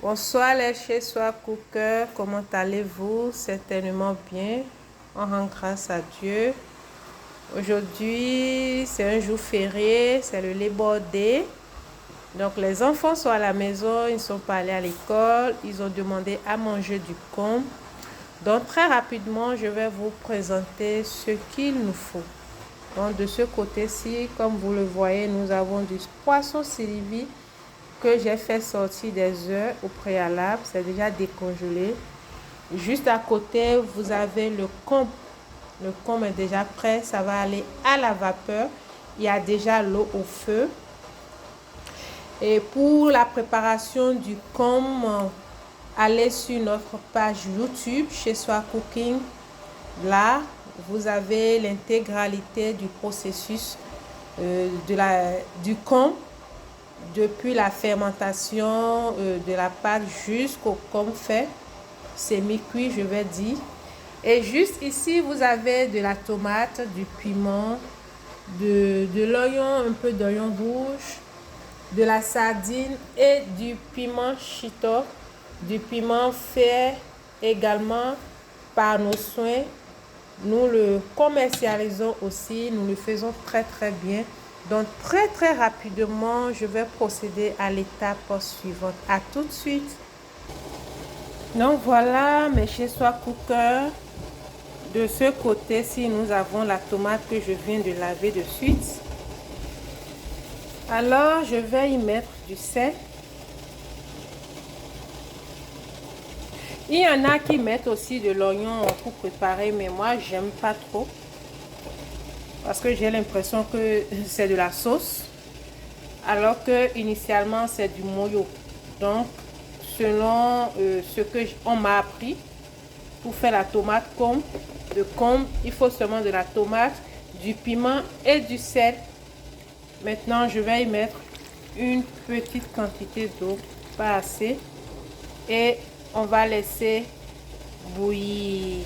Bonsoir les chez soi cookers, comment allez-vous? Certainement bien, on rend grâce à Dieu. Aujourd'hui, c'est un jour férié, c'est le Labor Day. Donc les enfants sont à la maison, ils ne sont pas allés à l'école, ils ont demandé à manger du cône. Donc très rapidement, je vais vous présenter ce qu'il nous faut. Donc de ce côté-ci, comme vous le voyez, nous avons du poisson Sylvie que j'ai fait sortir des heures au préalable. C'est déjà décongelé. Juste à côté, vous avez le cône. Le cône est déjà prêt. Ça va aller à la vapeur. Il y a déjà l'eau au feu. Et pour la préparation du cône, allez sur notre page YouTube Chez Soi Cooking. Là, vous avez l'intégralité du processus du cône, depuis la fermentation de la pâte jusqu'au cône fait, semi-cuit, je vais dire. Et juste ici, vous avez de la tomate, du piment, de l'oignon, un peu d'oignon rouge, de la sardine et du piment chito, du piment fait également par nos soins. Nous le commercialisons aussi, nous le faisons très très bien. Donc très rapidement, je vais procéder à l'étape suivante. À tout de suite. Donc voilà mes chez soi cookers. De ce côté-ci, nous avons la tomate que je viens de laver de suite. Alors, je vais y mettre du sel. Il y en a qui mettent aussi de l'oignon pour préparer, mais moi, j'aime pas trop. Parce que j'ai l'impression que c'est de la sauce. Alors que initialement, c'est du moyo. Donc, selon ce que on m'a appris, pour faire la tomate de cône, il faut seulement de la tomate, du piment et du sel. Maintenant, je vais y mettre une petite quantité d'eau, pas assez. Et on va laisser bouillir.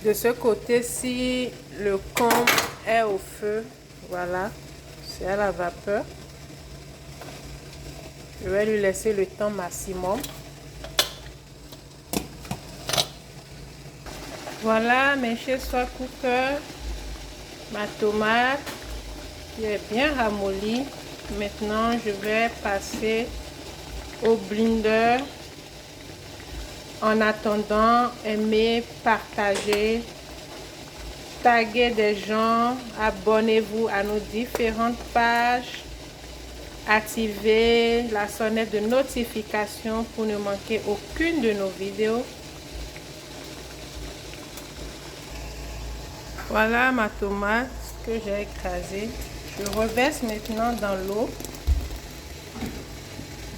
De ce côté-ci, le cône est au feu. Voilà, c'est à la vapeur. Je vais lui laisser le temps maximum. Voilà mes chez soi cookers, ma tomate qui est bien ramollie. Maintenant, je vais passer au blender. En attendant, aimez, partagez, taguez des gens, abonnez-vous à nos différentes pages, activez la sonnette de notification pour ne manquer aucune de nos vidéos. Voilà ma tomate que j'ai écrasée. Je reverse maintenant dans l'eau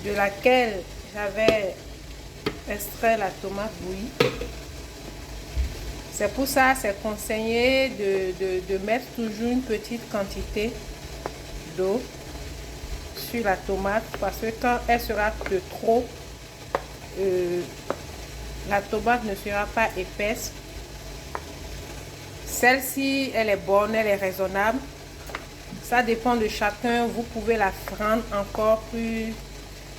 de laquelle j'avais extrait la tomate bouillie. C'est pour ça c'est conseillé de mettre toujours une petite quantité d'eau sur la tomate, parce que quand elle sera de trop, la tomate ne sera pas épaisse. Celle-ci, elle est bonne, elle est raisonnable. Ça dépend de chacun. Vous pouvez la rendre encore plus,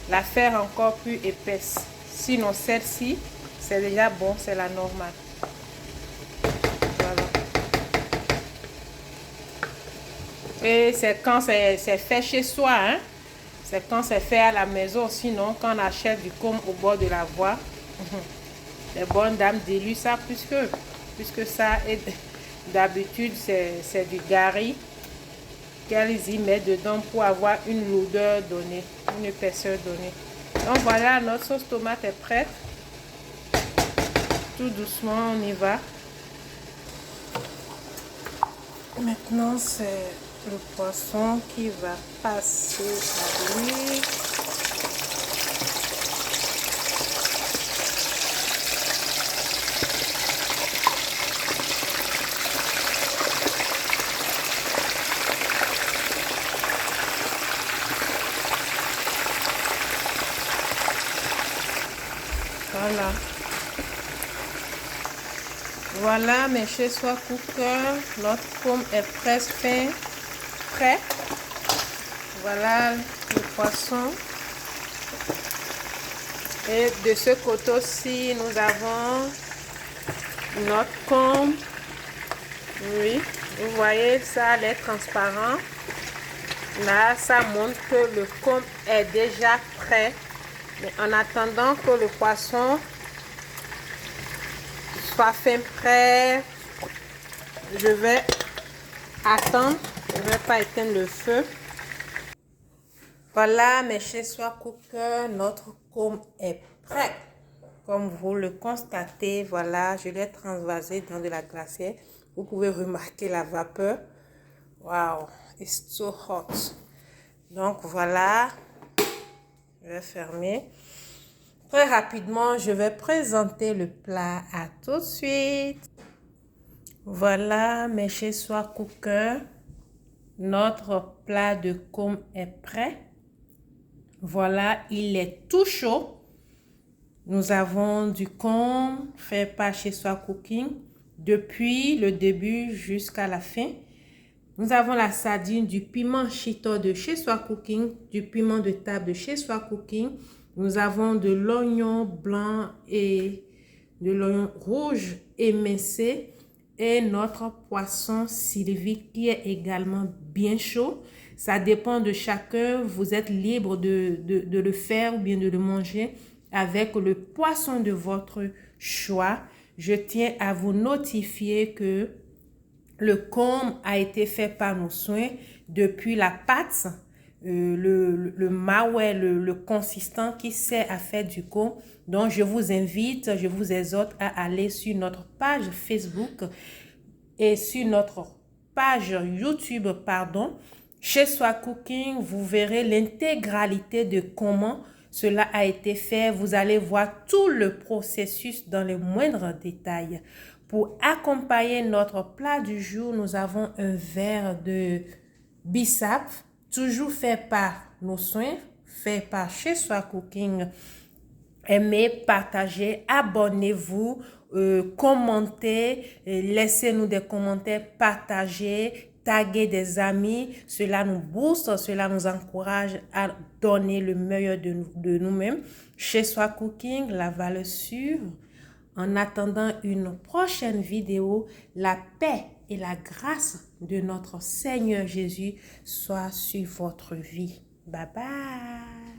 la faire encore plus épaisse. Sinon, celle-ci, c'est déjà bon, c'est la normale. Voilà. Et c'est quand c'est fait chez soi, hein? C'est quand c'est fait à la maison. Sinon, quand on achète du cône au bord de la voie, les bonnes dames diluent ça puisque ça est d'habitude, c'est du gari qu'elles y mettent dedans pour avoir une lourdeur donnée, une épaisseur donnée. Donc voilà, notre sauce tomate est prête. Tout doucement, on y va. Maintenant, c'est le poisson qui va passer à l'huile. Voilà. Voilà mes chez soi cookers. Notre pomme est presque prêt. Voilà le poisson. Et de ce côté aussi, nous avons notre cône. Oui, vous voyez, ça a l'air transparent. Là, ça montre que le cône est déjà prêt. Mais en attendant que le poisson soit fait prêt, je vais attendre. Je ne vais pas éteindre le feu. Voilà, mes chers soie cooker, notre cône est prêt. Comme vous le constatez, voilà, je l'ai transvasé dans de la glacière. Vous pouvez remarquer la vapeur. Wow, it's so hot. Donc voilà, je vais fermer. Très rapidement, je vais présenter le plat. À tout de suite. Voilà, mes chers soie cooker, notre plat de cône est prêt. Voilà, il est tout chaud. Nous avons du cône fait par Chez Soi Cooking depuis le début jusqu'à la fin. Nous avons la sardine, du piment chito de Chez Soi Cooking, du piment de table de Chez Soi Cooking. Nous avons de l'oignon blanc et de l'oignon rouge émincé et notre poisson Sylvie qui est également bien chaud. Ça dépend de chacun. Vous êtes libre de le faire ou bien de le manger avec le poisson de votre choix. Je tiens à vous notifier que le cône a été fait par nos soins depuis la pâte, le maouet, le consistant qui sert à faire du cône. Donc, je vous invite, je vous exhorte à aller sur notre page Facebook et sur notre page YouTube, Chez Soi Cooking. Vous verrez l'intégralité de comment cela a été fait. Vous allez voir tout le processus dans les moindres détails. Pour accompagner notre plat du jour, nous avons un verre de bissap, toujours fait par nos soins, fait par Chez Soi Cooking. Aimez, partagez, abonnez-vous, commentez, laissez-nous des commentaires, partagez, taguez des amis. Cela nous booste, cela nous encourage à donner le meilleur de nous-mêmes. Chez Soi Cooking, la valeur sûre. En attendant une prochaine vidéo, la paix et la grâce de notre Seigneur Jésus soient sur votre vie. Bye bye.